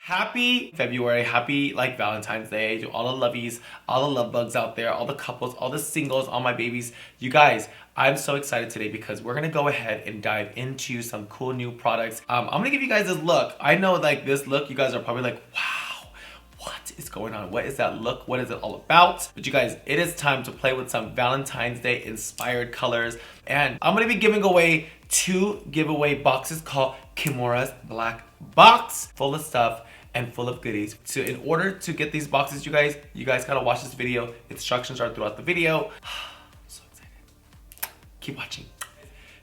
Happy February, happy like Valentine's Day to all the lovies, all the love bugs out there, all the couples, all the singles, all my babies. You guys, I'm so excited today because we're gonna go ahead and dive into some cool new products. I'm gonna give you guys this look. I know like this look, you guys are probably like, wow, what is going on? What is that look? What is it all about? But you guys, it is time to play with some Valentine's Day inspired colors. And I'm gonna be giving away 2 giveaway boxes called Kimora's Blac box, full of stuff and full of goodies. So in order to get these boxes, you guys gotta watch this video. Instructions are throughout the video. I'm so excited. Keep watching.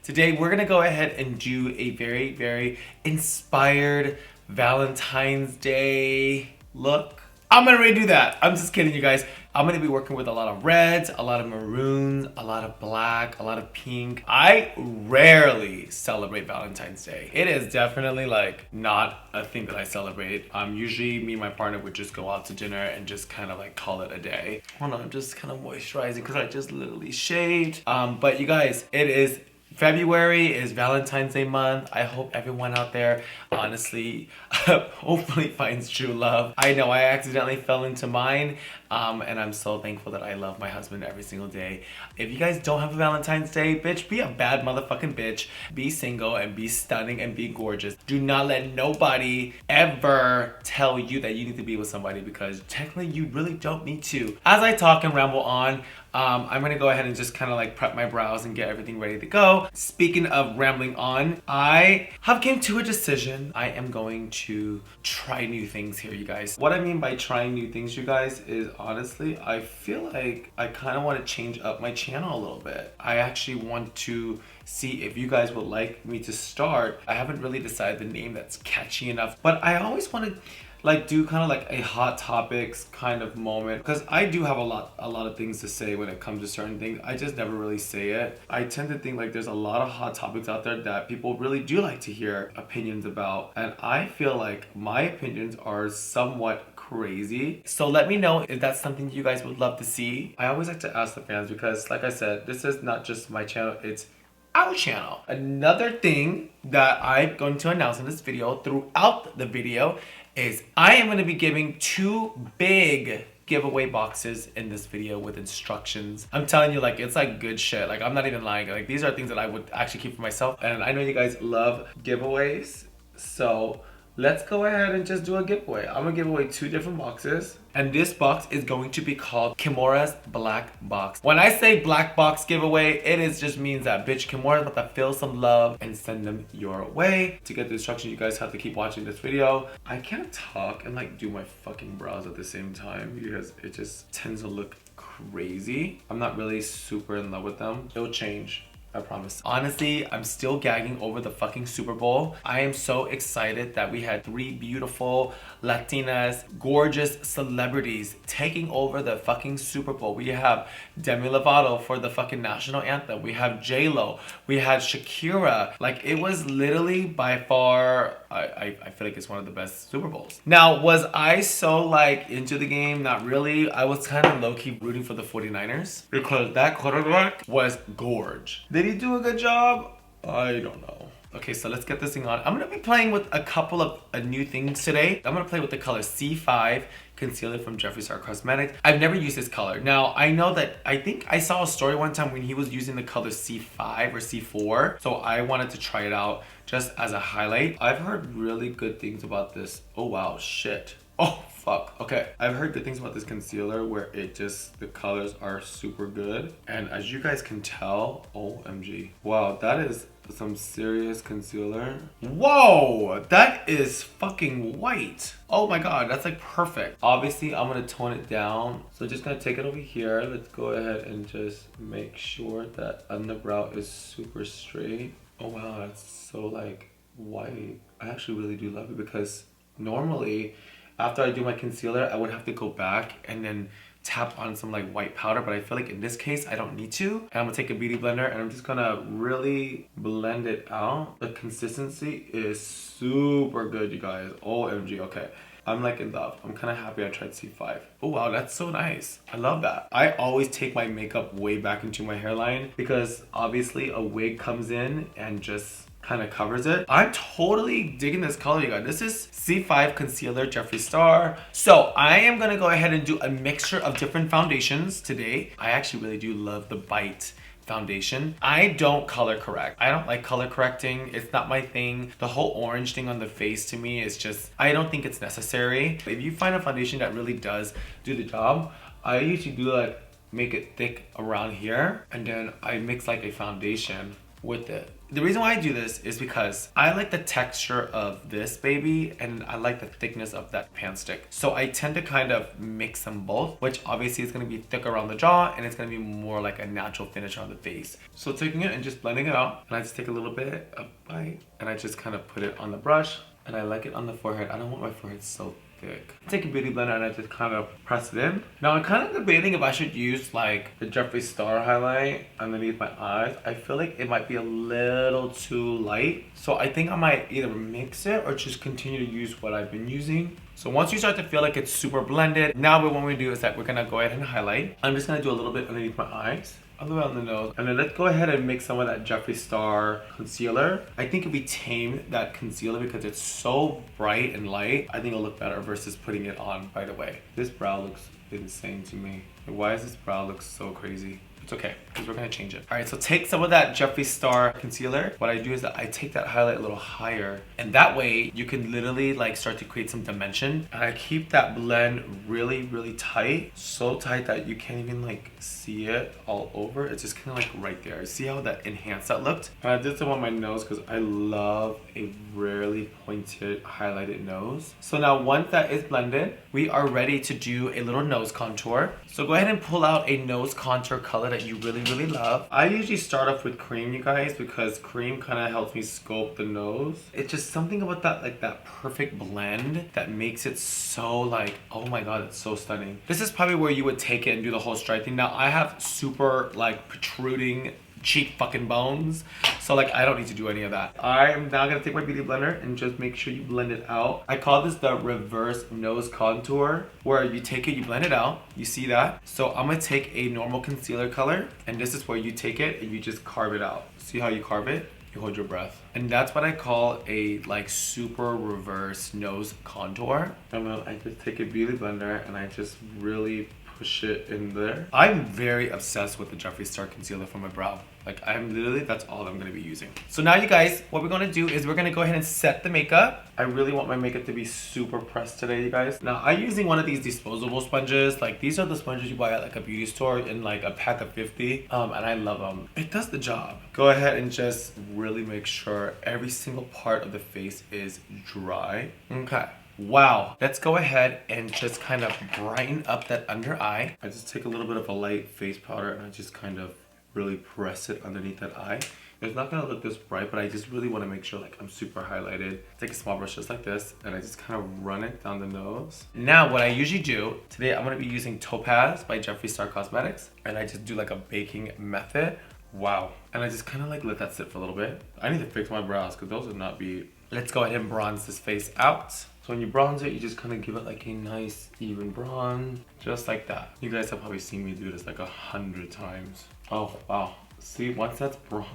Today, we're gonna go ahead and do a very, very inspired Valentine's Day look. I'm gonna redo that. I'm just kidding, you guys. I'm gonna be working with a lot of reds, a lot of maroons, a lot of black, a lot of pink. I rarely celebrate Valentine's Day. It is definitely like not a thing that I celebrate. Usually me and my partner would just go out to dinner and just kind of like call it a day. Hold on, I'm just kind of moisturizing because I just literally shaved. But you guys, it is February is Valentine's Day month. I hope everyone out there, honestly, hopefully finds true love. I know I accidentally fell into mine, and I'm so thankful that I love my husband every single day. If you guys don't have a Valentine's Day, bitch, be a bad motherfucking bitch. Be single and be stunning and be gorgeous. Do not let nobody ever tell you that you need to be with somebody because technically you really don't need to. As I talk and ramble on, I'm gonna go ahead and just kind of like prep my brows and get everything ready to go. Speaking of rambling on, I have came to a decision. I am going to try new things here, you guys. What I mean by trying new things, you guys, is honestly, I feel like I kind of want to change up my channel a little bit. I actually want to see if you guys would like me to start. I haven't really decided the name that's catchy enough, but I always want to like do kind of like a hot topics kind of moment because I do have a lot of things to say when it comes to certain things. I just never really say it. I tend to think like there's a lot of hot topics out there that people really do like to hear opinions about, and I feel like my opinions are somewhat crazy. So let me know if that's something you guys would love to see. I always like to ask the fans because like I said, this is not just my channel, it's our channel. Another thing that I'm going to announce in this video throughout the video is I am going to be giving 2 big giveaway boxes in this video with instructions. I'm telling you, like, it's like good shit. Like, I'm not even lying. Like, these are things that I would actually keep for myself. And I know you guys love giveaways. So let's go ahead and just do a giveaway. I'm gonna give away 2 different boxes. And this box is going to be called Kimora's Blac box. When I say black box giveaway, it is just means that bitch Kimora's about to feel some love and send them your way. To get the instructions, you guys have to keep watching this video. I can't talk and like do my fucking brows at the same time because it just tends to look crazy. I'm not really super in love with them. It'll change, I promise. Honestly, I'm still gagging over the fucking Super Bowl. I am so excited that we had 3 beautiful Latinas, gorgeous celebrities taking over the fucking Super Bowl. We have Demi Lovato for the fucking national anthem. We have J-Lo. We had Shakira. Like, it was literally by far, I feel like it's one of the best Super Bowls. Now, was I so like into the game? Not really. I was kind of low-key rooting for the 49ers because that quarterback was gorge. Did he do a good job? I don't know. Okay, so let's get this thing on. I'm gonna be playing with a couple of new things today. I'm gonna play with the color C5 concealer from Jeffree Cosmetics. I've never used this color. Now, I know that, I think I saw a story one time when he was using the color C5 or C4. So I wanted to try it out just as a highlight. I've heard really good things about this. Oh wow, shit. Oh, fuck. Okay, I've heard good things about this concealer where it just, the colors are super good. And as you guys can tell, OMG. Wow, that is some serious concealer. Whoa, that is fucking white. Oh my god, that's like perfect. Obviously, I'm gonna tone it down. So just gonna take it over here. Let's go ahead and just make sure that underbrow is super straight. Oh wow, that's so like white. I actually really do love it because normally, after I do my concealer, I would have to go back and then tap on some like white powder, but I feel like in this case, I don't need to. And I'm gonna take a beauty blender and I'm just gonna really blend it out. The consistency is super good, you guys. OMG, okay. I'm like in love. I'm kind of happy I tried C5. Oh wow, that's so nice. I love that. I always take my makeup way back into my hairline because obviously a wig comes in and just kind of covers it. I'm totally digging this color, you guys. This is C5 Concealer Jeffree Star. So I am gonna go ahead and do a mixture of different foundations today. I actually really do love the Bite foundation. I don't color correct. I don't like color correcting. It's not my thing. The whole orange thing on the face to me is just, I don't think it's necessary. If you find a foundation that really does do the job, I usually do like make it thick around here, and then I mix like a foundation with it. The reason why I do this is because I like the texture of this baby and I like the thickness of that pan stick. So I tend to kind of mix them both, which obviously is going to be thick around the jaw and it's going to be more like a natural finish on the face. So taking it and just blending it out, and I just take a little bit of Bite and I just kind of put it on the brush, and I like it on the forehead. I don't want my forehead so thick. Take a beauty blender and I just kind of press it in. Now I'm kind of debating if I should use like the Jeffree Star highlight underneath my eyes. I feel like it might be a little too light. So I think I might either mix it or just continue to use what I've been using. So once you start to feel like it's super blended, now what we do is that we're gonna go ahead and highlight. I'm just gonna do a little bit underneath my eyes, all the way on the nose, and then let's go ahead and mix some of that Jeffree Star concealer. I think if we tame that concealer because it's so bright and light, I think it'll look better versus putting it on right away. This brow looks insane to me. Why does this brow look so crazy? It's okay, because we're gonna change it. All right, so take some of that Jeffree Star concealer. What I do is that I take that highlight a little higher, and that way you can literally like start to create some dimension. And I keep that blend really, really tight, so tight that you can't even like see it all over. It's just kind of like right there. See how that enhanced that looked? And I did some on my nose because I love a really pointed highlighted nose. So now once that is blended, we are ready to do a little nose contour. So go ahead and pull out a nose contour color that you really, really love. I usually start off with cream, you guys, because cream kind of helps me sculpt the nose. It's just something about that, like that perfect blend that makes it so like, oh my god, it's so stunning. This is probably where you would take it and do the whole stripe thing. Now I have super like protruding cheek fucking bones, so like I don't need to do any of that. I'm now gonna take my beauty blender and just make sure you blend it out. I call this the reverse nose contour, where you take it, you blend it out, you see that? So I'm gonna take a normal concealer color, and this is where you take it and you just carve it out. See how you carve it? You hold your breath. And that's what I call a like super reverse nose contour. And then I just take a beauty blender and I just really push it in there. I'm very obsessed with the Jeffree Star concealer for my brow. Like I'm literally, that's all I'm gonna be using. So now you guys, what we're gonna do is we're gonna go ahead and set the makeup. I really want my makeup to be super pressed today, you guys. Now I'm using one of these disposable sponges. Like these are the sponges you buy at like a beauty store in like a pack of 50. And I love them. It does the job. Go ahead and just really make sure every single part of the face is dry. Okay. Wow, let's go ahead and just kind of brighten up that under eye. I just take a little bit of a light face powder and I just kind of really press it underneath that eye. It's not gonna look this bright, but I just really want to make sure like I'm super highlighted. Take a small brush just like this and I just kind of run it down the nose. Now what I usually do, today I'm gonna be using Topaz by Jeffree Star Cosmetics, and I just do like a baking method. Wow. And I just kind of like let that sit for a little bit. I need to fix my brows because those would not be. Let's go ahead and bronze this face out. So when you bronze it, you just kind of give it like a nice even bronze, just like that. You guys have probably seen me do this like 100 times. Oh, wow. See, once that's bronze,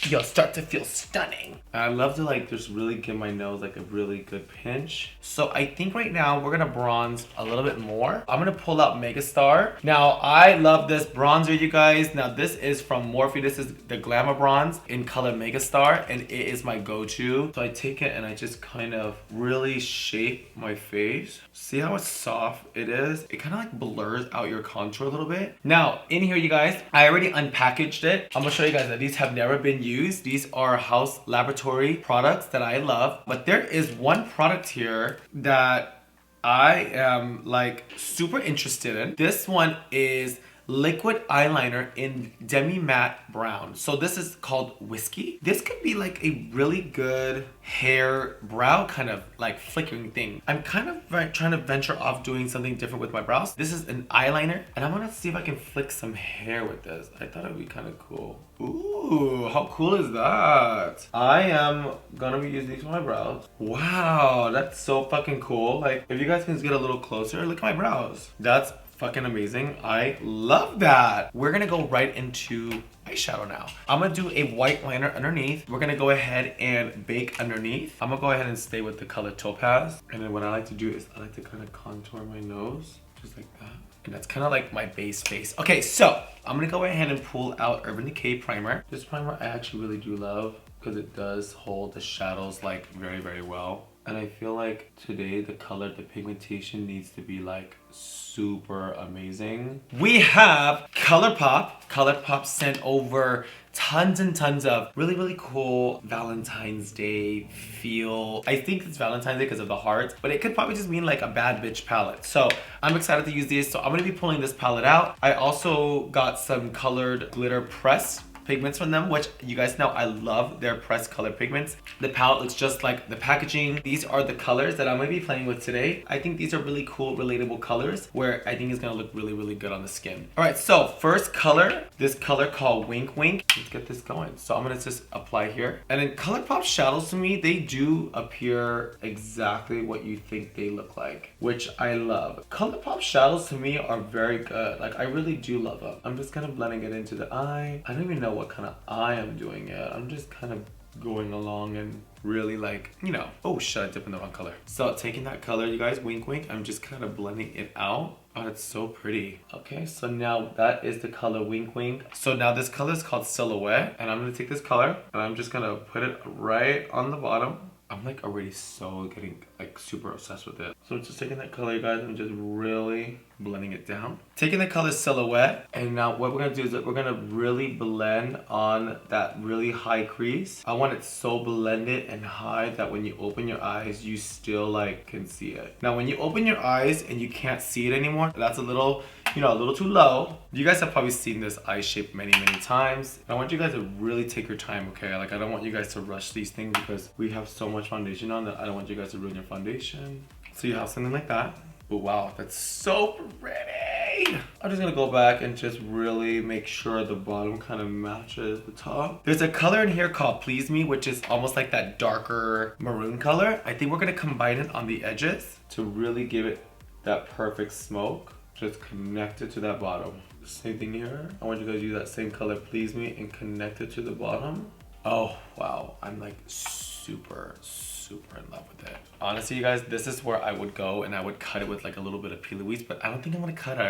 you'll start to feel stunning. And I love to like just really give my nose like a really good pinch. So I think right now we're gonna bronze a little bit more. I'm gonna pull out Megastar. Now I love this bronzer, you guys. Now this is from Morphe. This is the Glamour Bronze in color Megastar, and it is my go-to. So I take it and I just kind of really shape my face. See how soft it is? It kind of like blurs out your contour a little bit. Now in here, you guys, I already unpackaged it. I'm gonna show you guys that these have never been used. These are Haus Laboratory products that I love, but there is one product here that I am like super interested in. This one is liquid eyeliner in demi matte brown. So this is called Whiskey. This could be like a really good hair brow kind of like flickering thing. I'm kind of trying to venture off doing something different with my brows. This is an eyeliner and I'm gonna see if I can flick some hair with this. I thought it would be kind of cool. Ooh, how cool is that? I am gonna be using these for my brows. Wow, that's so fucking cool. Like if you guys can just get a little closer, look at my brows. That's fucking amazing. I love that. We're gonna go right into eyeshadow now. I'm gonna do a white liner underneath. We're gonna go ahead and bake underneath. I'm gonna go ahead and stay with the color Topaz. And then what I like to do is I like to kind of contour my nose, just like that. And that's kind of like my base face. Okay, so I'm gonna go ahead and pull out Urban Decay primer. This primer I actually really do love because it does hold the shadows like very, very well. And I feel like today the pigmentation needs to be like super amazing. We have ColourPop. ColourPop sent over tons and tons of really, really cool Valentine's Day feel. I think it's Valentine's Day because of the hearts, but it could probably just mean like a bad bitch palette. So I'm excited to use these. So I'm gonna be pulling this palette out. I also got some colored glitter press pigments from them, which you guys know I love their pressed color pigments. The palette looks just like the packaging. These are the colors that I'm gonna be playing with today. I think these are really cool, relatable colors where I think it's gonna look really, really good on the skin. All right, so first color, this color called Wink Wink. Let's get this going. So I'm gonna just apply here. And then ColourPop shadows to me, they do appear exactly what you think they look like, which I love. ColourPop shadows to me are very good. Like I really do love them. I'm just kind of blending it into the eye. I don't even know what kind of eye I'm doing yet. I'm just kind of going along and really like, you know, oh shit, I dipped in the wrong color. So taking that color, you guys, Wink Wink, I'm just kind of blending it out. Oh, it's so pretty. Okay, so now that is the color Wink Wink. So now this color is called Silhouette, and I'm gonna take this color and I'm just gonna put it right on the bottom. I'm like already so getting like super obsessed with it. So I'm just taking that color, you guys, and just really blending it down. Taking the color Silhouette, and now what we're gonna do is that we're gonna really blend on that really high crease. I want it so blended and high that when you open your eyes, you still like can see it. Now when you open your eyes and you can't see it anymore, that's a little, you know, a little too low. You guys have probably seen this eye shape many, many times. I want you guys to really take your time, okay? Like I don't want you guys to rush these things because we have so much foundation on that I don't want you guys to ruin your foundation. So you have something like that. Oh wow, that's so pretty. I'm just gonna go back and just really make sure the bottom kind of matches the top. There's a color in here called Please Me, which is almost like that darker maroon color. I think we're gonna combine it on the edges to really give it that perfect smoke. Just connect it to that bottom. Same thing here. I want you guys to use that same color Please Me and connect it to the bottom. Oh wow, I'm like super in love with it. Honestly, you guys, this is where I would go and I would cut it with like a little bit of Peel Louise, but I don't think I'm gonna cut it.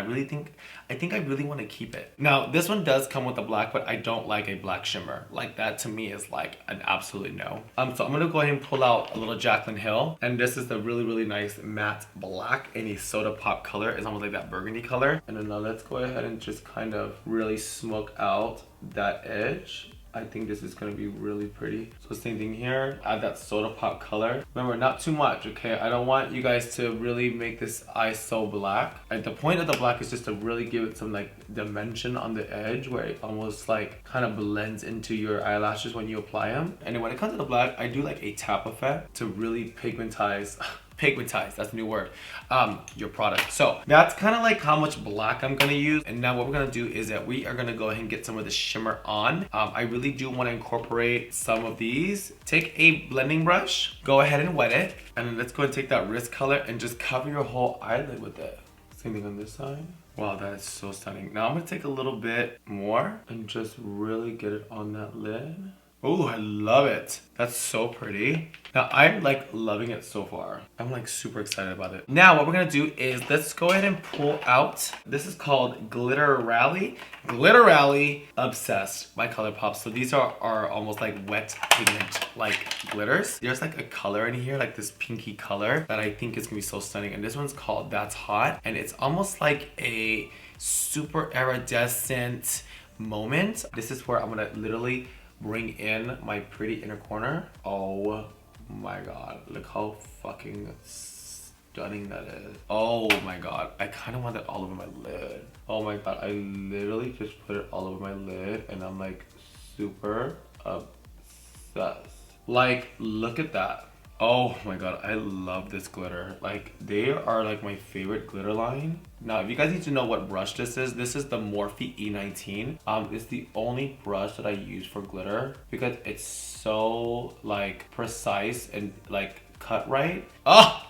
I think I really want to keep it. Now, this one does come with a black, but I don't like a black shimmer. Like that to me is like an absolute no. So I'm gonna go ahead and pull out a little Jaclyn Hill, and this is the really, really nice matte black in a soda pop color. It's almost like that burgundy color. And then now let's go ahead and just kind of really smoke out that edge. I think this is gonna be really pretty. So same thing here, add that soda pop color. Remember, not too much, okay? I don't want you guys to really make this eye so black. The point of the black is just to really give it some like dimension on the edge where it almost like kind of blends into your eyelashes when you apply them. And then when it comes to the black, I do like a tap effect to really pigmentize, that's a new word, your product. So that's kind of like how much black I'm gonna use. And now what we're gonna do is that we are gonna go ahead and get some of the shimmer on. I really do want to incorporate some of these. Take a blending brush, go ahead and wet it, and then let's go and take that wrist color and just cover your whole eyelid with it. Same thing on this side. Wow, that is so stunning. Now I'm gonna take a little bit more and just really get it on that lid. Oh, I love it. That's so pretty. Now I'm like loving it so far. I'm like super excited about it. Now what we're gonna do is let's go ahead and pull out. This is called Glitter Rally. Glitter Rally Obsessed by ColourPop. So these are almost like wet pigment like glitters. There's like a color in here, like this pinky color that I think is gonna be so stunning. And this one's called That's Hot. And it's almost like a super iridescent moment. This is where I'm gonna literally bring in my pretty inner corner. Oh my god, look how fucking stunning that is. Oh my god, I kind of want that all over my lid. Oh my god, I literally just put it all over my lid and I'm like super obsessed. Like, look at that. Oh my god, I love this glitter. Like, they are like my favorite glitter line. Now, if you guys need to know what brush this is the Morphe E19. It's the only brush that I use for glitter because it's so like precise and like cut right. Oh!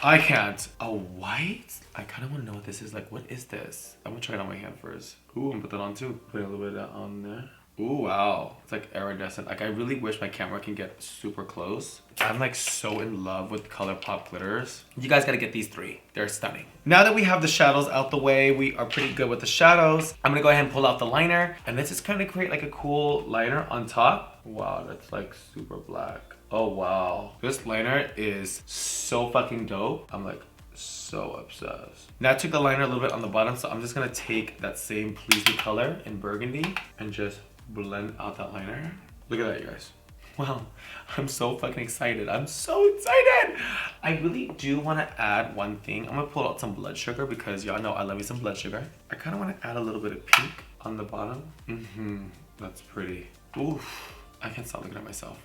I can't. A white? I kind of want to know what this is. Like, what is this? I'm gonna try it on my hand first. Ooh, I'm gonna put that on too. Put a little bit of that on there. Ooh, wow. It's like iridescent. Like, I really wish my camera can get super close. I'm like so in love with ColourPop glitters. You guys gotta get these 3. They're stunning. Now that we have the shadows out the way, we are pretty good with the shadows. I'm gonna go ahead and pull out the liner. And this is kind of create like a cool liner on top. Wow, that's like super black. Oh, wow. This liner is so fucking dope. I'm like so obsessed. Now I took the liner a little bit on the bottom, so I'm just gonna take that same Please Me color in burgundy and just blend out that liner. Look at that, you guys. Wow, I'm so fucking excited. I'm so excited. I really do want to add one thing. I'm gonna pull out some blood sugar because y'all know I love me some blood sugar. I kind of want to add a little bit of pink on the bottom. That's pretty. Oof, I can't stop looking at myself.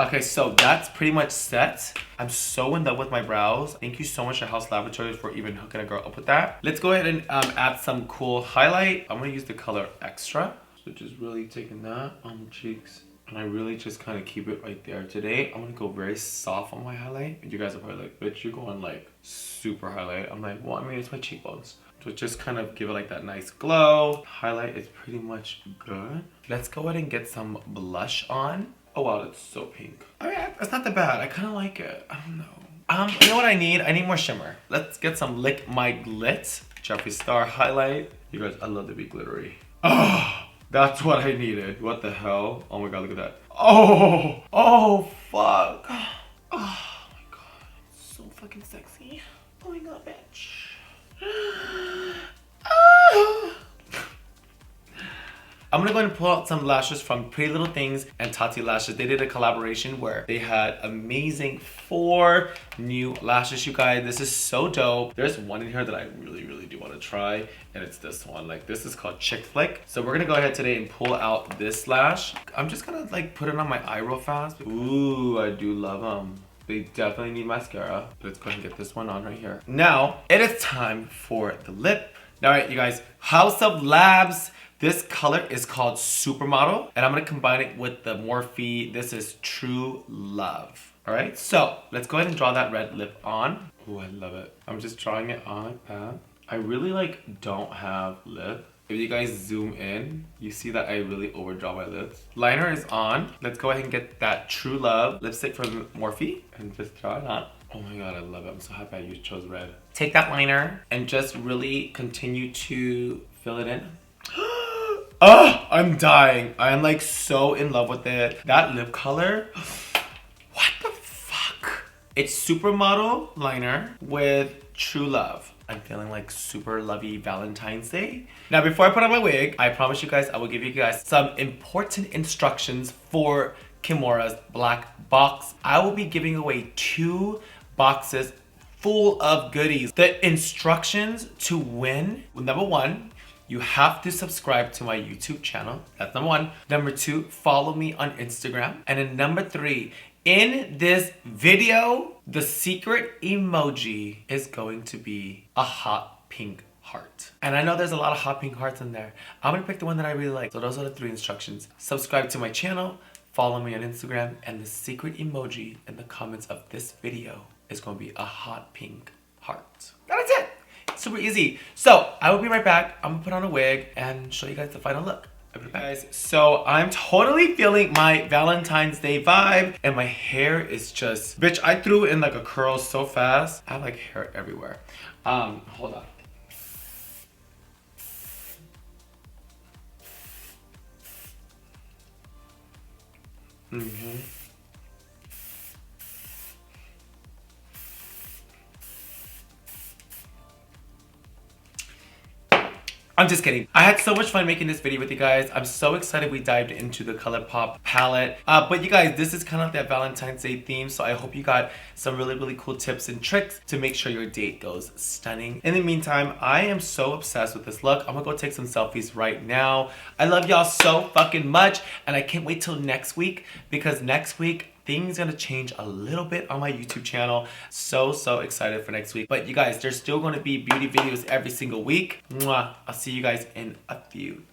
Okay, so that's pretty much set. I'm so in love with my brows. Thank you so much to Haus Laboratories for even hooking a girl up with that. Let's go ahead and add some cool highlight. I'm gonna use the color Extra. So just really taking that on the cheeks. And I really just kind of keep it right there. Today, I'm gonna go very soft on my highlight. You guys are probably like, bitch, you're going like super highlight. I'm like, well, I mean, it's my cheekbones. So just kind of give it like that nice glow. Highlight is pretty much good. Let's go ahead and get some blush on. Oh wow, that's so pink. I mean, it's not that bad. I kind of like it. I don't know. You know what I need? I need more shimmer. Let's get some Lick My Glit Jeffree Star highlight. You guys, I love to be glittery. Oh, that's what I needed. What the hell? Oh my god, look at that. Oh, oh fuck. Oh my god, so fucking sexy. Oh my god, bitch. I'm gonna go ahead and pull out some lashes from Pretty Little Things and Tati Lashes. They did a collaboration where they had amazing 4 new lashes, you guys. This is so dope. There's one in here that I really do want to try, and it's this one. Like, this is called Chick Flick. So we're gonna go ahead today and pull out this lash. I'm just gonna like put it on my eye real fast. Ooh, I do love them. They definitely need mascara. Let's go ahead and get this one on right here. Now, it is time for the lip. All right, you guys, Haus of Labs. This color is called Supermodel, and I'm gonna combine it with the Morphe. This is True Love. All right, so let's go ahead and draw that red lip on. Oh, I love it. I'm just drawing it on like that. I really like don't have lip. If you guys zoom in, you see that I really overdraw my lips. Liner is on. Let's go ahead and get that True Love lipstick from Morphe and just draw it on. Oh my god, I love it. I'm so happy you chose red. Take that liner and just really continue to fill it in. Oh, I'm dying. I am like so in love with it. That lip color, what the fuck? It's Supermodel liner with True Love. I'm feeling like super lovey Valentine's Day. Now, before I put on my wig, I promise you guys, I will give you guys some important instructions for Kimora's black box. I will be giving away 2 boxes full of goodies. The instructions to win, number 1, you have to subscribe to my YouTube channel. That's number 1. Number 2, follow me on Instagram. And then number 3, in this video, the secret emoji is going to be a hot pink heart. And I know there's a lot of hot pink hearts in there. I'm gonna pick the one that I really like. So those are the 3 instructions. Subscribe to my channel, follow me on Instagram, and the secret emoji in the comments of this video is gonna be a hot pink heart. That's it. Super easy. So I will be right back. I'm gonna put on a wig and show you guys the final look. Okay, guys, so I'm totally feeling my Valentine's Day vibe, and my hair is just, bitch, I threw in like a curl so fast. I have like hair everywhere. Hold on. I'm just kidding. I had so much fun making this video with you guys. I'm so excited we dived into the ColourPop palette. But you guys, this is kind of that Valentine's Day theme, so I hope you got some really cool tips and tricks to make sure your date goes stunning. In the meantime, I am so obsessed with this look. I'm gonna go take some selfies right now. I love y'all so fucking much, and I can't wait till next week, because next week, things gonna change a little bit on my YouTube channel. So excited for next week. But you guys, there's still gonna be beauty videos every single week. Mwah. I'll see you guys in a few